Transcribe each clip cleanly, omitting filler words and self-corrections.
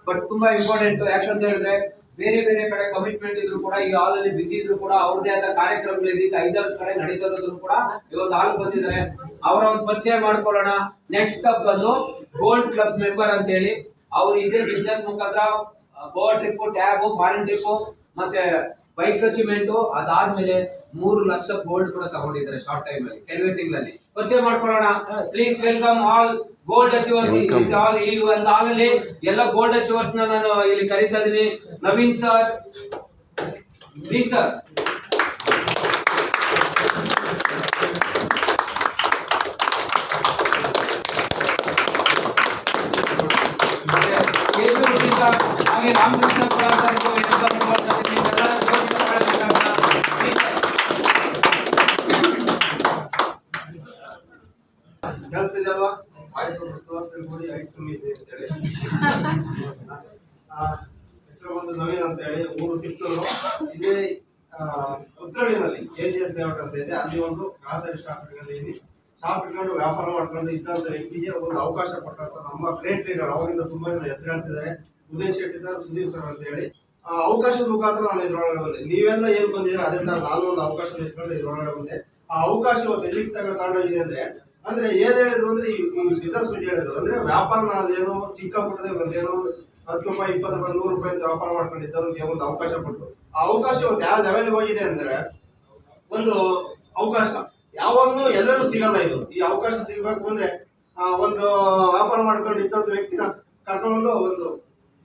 But ತುಂಬಾ important. ಯಾಕಂತ ಹೇಳಿದ್ರೆ ಬೇರೆ ಬೇರೆ ಕಡೆ ಕಮಿಟ್ಮೆಂಟ್ ಇದ್ರು ಕೂಡ ಈ ಹಾಲ್ ಅಲ್ಲಿ ಬಿಸಿ ಇದ್ರು ಕೂಡ ಅವ್ರದೇ ಆದ ಕಾರ್ಯಕ್ರಮಗಳು 5 ಕಡೆ ನಡೀತಿರೋದ್ರು ಕೂಡ ಇವತ್ತು ಹಾಲ್ ಬಂದಿದ್ದಾರೆ. ಅವರ ಒಂದು ಪರಿಚಯ ಮಾಡ್ಕೊಳ್ಳೋಣ. ನೆಕ್ಸ್ಟ್ ಅಪ್ ಬಂದು ಗೋಲ್ಡ್ ಕ್ಲಬ್ ಮೆಂಬರ್ ಅಂತ ಹೇಳಿ ಅವ್ರು ಇದೇ ಬಿಸ್ನೆಸ್ ಮುಖಾಂತರ Goa trip, tab, foreign trip ಮತ್ತೆ ಬೈಕ್ ಅಚೀವ್ಮೆಂಟ್, ಅದಾದ್ಮೇಲೆ 3 ಲಕ್ಷ ಗೋಲ್ಡ್ ಕೂಡ ತಗೊಂಡಿದ್ದಾರೆ ಶಾರ್ಟ್ ಟೈಮ್ ಅಲ್ಲಿ, ಕೆಲವೇ ತಿಂಗಳಲ್ಲಿ. ಪರಿಚಯ ಮಾಡ್ಕೊಳ್ಳೋಣ. Please welcome all gold achievers. ಈ ಒಂದು ಹಾಲಲ್ಲಿ ಎಲ್ಲ ಗೋಲ್ಡ್ ಅಚೀವರ್ಸ್ ನಾನು ಇಲ್ಲಿ ಕರೀತಾ ಇದೀನಿ. Naveen sir, please sir. ಹಾಗೆ ರಾಮಕೃಷ್ಣ ಕೇಳಿಸ್ತಿದೆಯಲ್ವಾ? ಹೆಸರು ಬಂದು ನವೀನ್ ಅಂತ ಹೇಳಿ, ಊರು ಕಿತ್ತೂರು. ಇಲ್ಲಿ ಉತ್ತರಳ್ಳಿನಲ್ಲಿ AGS ಲೇಔಟ್ ಅಂತ ಇದೆ, ಅಲ್ಲಿ ಒಂದು ಗ್ರಾಸರಿ ಶಾಪ್ ಇಟ್ಕೊಂಡಿದ್ದೀನಿ. ಶಾಪ್ ಇಟ್ಕೊಂಡು ವ್ಯಾಪಾರ ಮಾಡ್ಕೊಂಡು ಇದ್ದಂತ ವ್ಯಕ್ತಿಗೆ ಒಂದು ಅವಕಾಶ ಕೊಟ್ಟಂತ ನಮ್ಮ ಗ್ರೇಟ್ ಲೀಡರ್, ಅವಾಗಿಂದ ತುಂಬಾ ಜನ ಹೆಸರು ಹೇಳ್ತಿದ್ದಾರೆ, ಉದಯ್ ಶೆಟ್ಟಿ ಸರ್, ಸುದೀಪ್ ಸರ್ ಅಂತ ಹೇಳಿ. ಅವಕಾಶದ ಮುಖಾಂತರ ನಾನು ಇದ್ರೊಳಗಡೆ ಬಂದೆ. ನೀವೆಲ್ಲ ಏನ್ ಬಂದಿದ್ರೆ ಅದೇ ತರ ನಾನು ಒಂದು ಅವಕಾಶ ಇಟ್ಕೊಂಡು ಇದ್ರೊಳಗಡೆ ಬಂದೆ. ಆ ಅವಕಾಶ ಇವತ್ತು ಎಲ್ಲಿಗೆ ತಗೊಂಡೋಗಿದೆ ಅಂದ್ರೆ ಏನ್ ಹೇಳಿದ್ರು ಅಂದ್ರೆ ಈ ಬಿಸ್ನೆಸ್ ಬಗ್ಗೆ ಹೇಳಿದ್ರು ಅಂದ್ರೆ ವ್ಯಾಪಾರ ನಾವೇನೋ ಚಿಕ್ಕ ಪುಟ್ಟದೇ ಒಂದೇನೋ 10 ರೂಪಾಯಿ 20 ರೂಪಾಯಿ 100 ರೂಪಾಯಿ ವ್ಯಾಪಾರ ಮಾಡ್ಕೊಂಡಿದ್ದವ್ರಿಗೆ ಒಂದು ಅವಕಾಶ ಕೊಟ್ಟರು. ಆ ಅವಕಾಶ ಇವತ್ತು ಯಾವ ಲೆವೆಲ್ ಹೋಗಿದೆ ಅಂದ್ರೆ ಒಂದು ಅವಕಾಶ ಯಾವಾಗಲೂ ಎಲ್ಲರೂ ಸಿಗಲ್ಲ. ಇದು ಈ ಅವಕಾಶ ಸಿಗಬೇಕು ಅಂದ್ರೆ ಒಂದು ವ್ಯಾಪಾರ ಮಾಡ್ಕೊಂಡು ಇದ್ದಂತ ವ್ಯಕ್ತಿನ ಕರ್ಕೊಂಡು ಒಂದು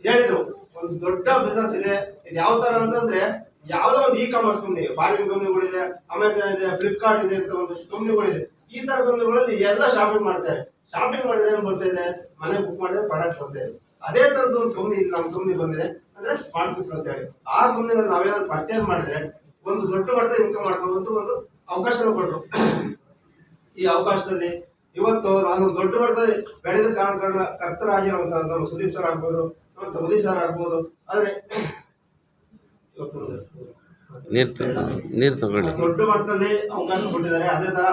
ಹೇಳಿದ್ರು, ಒಂದು ದೊಡ್ಡ ಬಿಸ್ನೆಸ್ ಇದೆ. ಇದು ಯಾವ ತರ ಅಂತಂದ್ರೆ ಯಾವ್ದೋ ಒಂದು ಕಾಮರ್ಸ್ ಕಂಪ್ನಿ, ಫಾರಿನ್ ಕಂಪ್ನಿಗಳಿದೆ, ಅಮೆಝಾನ್ ಇದೆ, ಫ್ಲಿಪ್ಕಾರ್ಟ್ ಇದೆ ಅಂತ ಒಂದಷ್ಟು ಕಂಪ್ನಿಗಳಿದೆ. ಈ ತರ ಕಂಪ್ನಿಗಳಲ್ಲಿ ಎಲ್ಲ ಶಾಪಿಂಗ್ ಮಾಡ್ತಾರೆ. ಶಾಪಿಂಗ್ ಮಾಡಿದ್ರೆ ಏನ್ ಬರ್ತಾ ಇದೆ, ಮನೆ ಬುಕ್ ಮಾಡಿದ್ರೆ ಪ್ರಾಡಕ್ಟ್ ಬರ್ತಾ ಇದೆ. ಅದೇ ತರದ್ದು ಒಂದು ಕಂಪ್ನಿ ನಮ್ಮ ಕಂಪ್ನಿ ಬಂದಿದೆ, ಅಂದ್ರೆ ಸ್ಮಾರ್ಟ್ ಬುಕ್ ಅಂತ ಹೇಳಿ. ಆ ಕಂಪ್ನಿನಲ್ಲಿ ನಾವೇನಾದ್ರು ಪರ್ಚೇಸ್ ಮಾಡಿದ್ರೆ ಒಂದು ದೊಡ್ಡ ಮಟ್ಟದ ಇನ್ಕಮ್ ಮಾಡ್ಕೊಂಡು ಒಂದು ಅವಕಾಶ ಕೊಟ್ಟರು. ಈ ಅವಕಾಶದಲ್ಲಿ ಇವತ್ತು ನಾನು ದೊಡ್ಡ ಮಟ್ಟದ ಬೆಳೆದ ಕಾರಣ ಕರ್ತರಾಗಿರುವಂತಹ ನಮ್ಮ ಸುದೀಪ್ ಸರ್ ಆಗ್ಬೋದು, ಮತ್ತೆ ಉದಯ್ ಸರ್ ಆಗ್ಬೋದು. ಆದ್ರೆ ಇವತ್ತು ನೀರು ತಗೊಳ್ಳಿ, ದೊಡ್ಡ ಮಟ್ಟದಲ್ಲಿ ಅವಕಾಶ ಕೊಟ್ಟಿದ್ದಾರೆ. ಅದೇ ತರ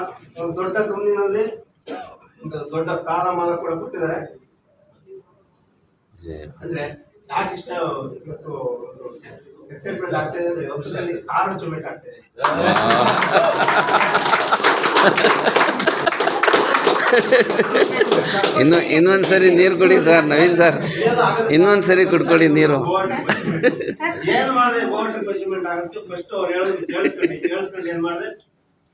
ಒಂದು ದೊಡ್ಡ ಕಂಪ್ನಿನಲ್ಲಿ ಒಂದು ದೊಡ್ಡ ಸ್ಥಾನಮಾನ ಕೂಡ ಕೊಟ್ಟಿದ್ದಾರೆ. ಅಂದ್ರೆ ಯಾಕೆ ಇಷ್ಟ ಇವತ್ತು ಎಕ್ಸೈಟ್ಮೆಂಟ್ ಆಗ್ತಿದೆ ಅಂದ್ರೆ ವರ್ಷದಲ್ಲಿ ಕಾರ್ ಅಚೀವ್ಮೆಂಟ್ ಆಗ್ತಿದೆ. ಇನ್ನೊಂದ್ಸರಿ ನೀರು ಕೊಡಿ ಸರ್, ನವೀನ್ ಸರ್, ಇನ್ನೊಂದ್ಸರಿ ಕುಡ್ಕೊಳ್ಳಿ ನೀರು. ಏನ್ ಮಾಡಿದೆ ಗೋವಾ ಟ್ರಿಪ್ ಅಚೀವ್ಮೆಂಟ್ ಆಗುತ್ತೆ. ಫಸ್ಟ್ ಅವ್ರು ಹೇಳೋದು ಕೇಳಿಸ್ಕೊಂಡು ಏನ್ ಮಾಡಿದೆ,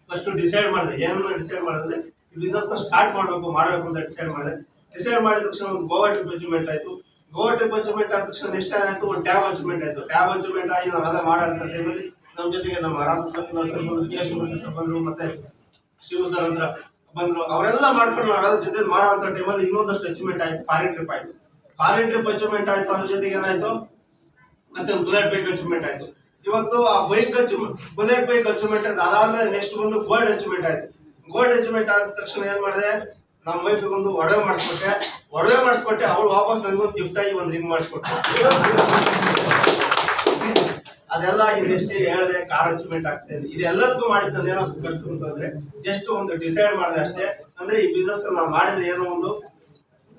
ಫಸ್ಟ್ ಡಿಸೈಡ್ ಮಾಡಿದೆ. ಏನನ್ನ ಡಿಸೈಡ್ ಮಾಡಿದ್ರೆ ಬಿಸ್ನೆಸ್ ಸ್ಟಾರ್ಟ್ ಮಾಡಬೇಕು ಅಂತ ಡಿಸೈಡ್ ಮಾಡಿದೆ. ಡಿಸೈಡ್ ಮಾಡಿದ ತಕ್ಷಣ ಒಂದು ಗೋವಾ ಟ್ರಿಪ್ ಅಚೀವ್ಮೆಂಟ್ ಆಯ್ತು. ಗೋವಾ ಟ್ರಿಪ್ ಅಚೀವ್ಮೆಂಟ್ ಆದ ತಕ್ಷಣ ನೆಕ್ಸ್ಟ್ ಆಯ್ತು ಒಂದು ಟ್ಯಾಬ್ ಅಚೀವ್ಮೆಂಟ್ ಆಯ್ತು. ಟ್ಯಾಬ್ ಅಚೀವ್ಮೆಂಟ್ ಆಗಿ ನಾವೆಲ್ಲ ಮಾಡೋಂಥ ಟೈಮಲ್ಲಿ ನಮ್ಮ ಜೊತೆಗೆ ನಮ್ಮ ರಾಮಕೃಷ್ಣ ಸರ್ ಬಂದ್ರು, ವಿಜಯೇಶ್ ಸರ್ ಬಂದ್ರು, ಮತ್ತೆ ಶಿವ ಸರ್ ಅಂತ ಬಂದ್ರು. ಅವರೆಲ್ಲ ಮಾಡ್ಕೊಂಡು ನಾವೆಲ್ಲ ಜೊತೆ ಮಾಡೋಂಥ ಟೈಮಲ್ಲಿ ಇನ್ನೊಂದಷ್ಟು ಅಚೀವ್ಮೆಂಟ್ ಆಯ್ತು. ಫಾರಿನ್ ಟ್ರಿಪ್ ಆಯ್ತು. ಫಾರಿನ್ ಟ್ರಿಪ್ ಅಚೀವ್ಮೆಂಟ್ ಆಯ್ತು. ಅದ್ರ ಜೊತೆಗೆ ಏನಾಯ್ತು, ಮತ್ತೆ ಒಂದು ಬುಲೆಟ್ ಬೈಕ್ ಅಚೀವ್ಮೆಂಟ್ ಆಯ್ತು. ಇವತ್ತು ಆ ಬೈಕ್ ಬುಲೆಟ್ ಬೈಕ್ ಅಚೀವ್ಮೆಂಟ್ ಆಯ್ತು. ಅದಾದ್ಮೇಲೆ ನೆಕ್ಸ್ಟ್ ಒಂದು ಗೋಲ್ಡ್ ಅಚೀವ್ಮೆಂಟ್ ಆಯ್ತು. ಗೋಲ್ಡ್ ಅಚೀವ್ಮೆಂಟ್ ಆದ ತಕ್ಷಣ ಏನ್ ಮಾಡಿದೆ, ನಮ್ಮ ವೈಫಿಗೆ ಒಂದು ಒಡವೆ ಮಾಡಿಸ್ಕೊಟ್ಟೆ. ಅವಳು ವಾಪಸ್ ನನಗೊಂದು ಗಿಫ್ಟ್ ಆಗಿ ಒಂದು ರಿಂಗ್ ಮಾಡಿಸ್ಕೊಟ್ಟೆ. ಅದೆಲ್ಲ ನೆಕ್ಸ್ಟ್ ಹೇಳಿದೆ ಕಾರ್ ಅಚೀವ್ಮೆಂಟ್ ಆಗ್ತದೆ. ಇದೆಲ್ಲದಕ್ಕೂ ಮಾಡಿದ್ದು ಏನಪ್ಪ ಕಷ್ಟ ಅಂತಂದ್ರೆ ಜಸ್ಟ್ ಒಂದು ಡಿಸೈಡ್ ಮಾಡಿದೆ ಅಷ್ಟೇ. ಅಂದ್ರೆ ಈ ಬಿಸ್ನೆಸ್ ನಾವು ಮಾಡಿದ್ರೆ ಏನೋ ಒಂದು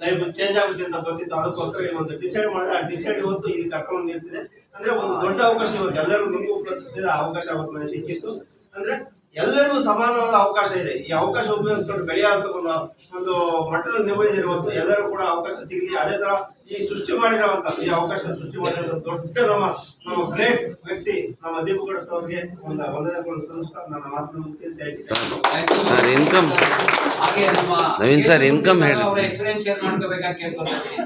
ಲೈಫ್ ಚೇಂಜ್ ಆಗುತ್ತೆ ಅಂತ ಗೊತ್ತಿತ್ತು. ಅದಕ್ಕೋಸ್ಕರ ಒಂದು ಡಿಸೈಡ್ ಮಾಡಿದೆ. ಆ ಡಿಸೈಡ್ ಇವತ್ತು ಇಲ್ಲಿ ಕರ್ಕೊಂಡು ನಿಲ್ಸಿದೆ. ಅಂದ್ರೆ ಒಂದು ದೊಡ್ಡ ಅವಕಾಶ ಇವತ್ತು ಎಲ್ಲರಿಗೂ ನಿಮಗೂ ಸಿಕ್ಕಿದೆ. ಆ ಅವಕಾಶ ಅವತ್ತು ನನಗೆ ಸಿಕ್ಕಿತ್ತು. ಅಂದ್ರೆ ಎಲ್ಲರಿಗೂ ಸಮಾನವಾದ ಅವಕಾಶ ಇದೆ. ಈ ಅವಕಾಶ ಉಪಯೋಗಿಸ್ಕೊಂಡು ಬೆಳೆಯುವಂತ ಒಂದು ಮಟ್ಟದಲ್ಲಿ ನಿರ್ವಹಿಸಿರುವಂತ ಎಲ್ಲರೂ ಕೂಡ ಅವಕಾಶ ಸಿಗಲಿ. ಅದೇ ತರ ಈ ಸೃಷ್ಟಿ ಮಾಡಿರುವಂತ ಈ ಅವಕಾಶ ಸೃಷ್ಟಿ ಮಾಡಿರೋ ದೊಡ್ಡ ನಮ್ಮ ಗ್ರೇಟ್ ವ್ಯಕ್ತಿ ನಮ್ಮ ದೀಪಗೌಡ ಸರ್ ಅವರಿಗೆ ಒಂದು ವಂದನೆಗಳನ್ನು ಸಲ್ಲಿಸ್ತಾ ನನ್ನ ಮಾತನ್ನು ಮುಗಿಸ್ತೇನೆ. ಸರ್ ಇನ್ಕಮ್ ಹಾಗೆ ನಮ್ಮ ನವೀನ್ ಸರ್ ಇನ್ಕಮ್ ಹೇಳಿ, ಅವರ ಎಕ್ಸ್ಪೀರಿಯನ್ಸ್ ಶೇರ್ ಮಾಡ್ಕೋಬೇಕಾಗಿ ಕೇಳ್ಕೊಳ್ತೀನಿ.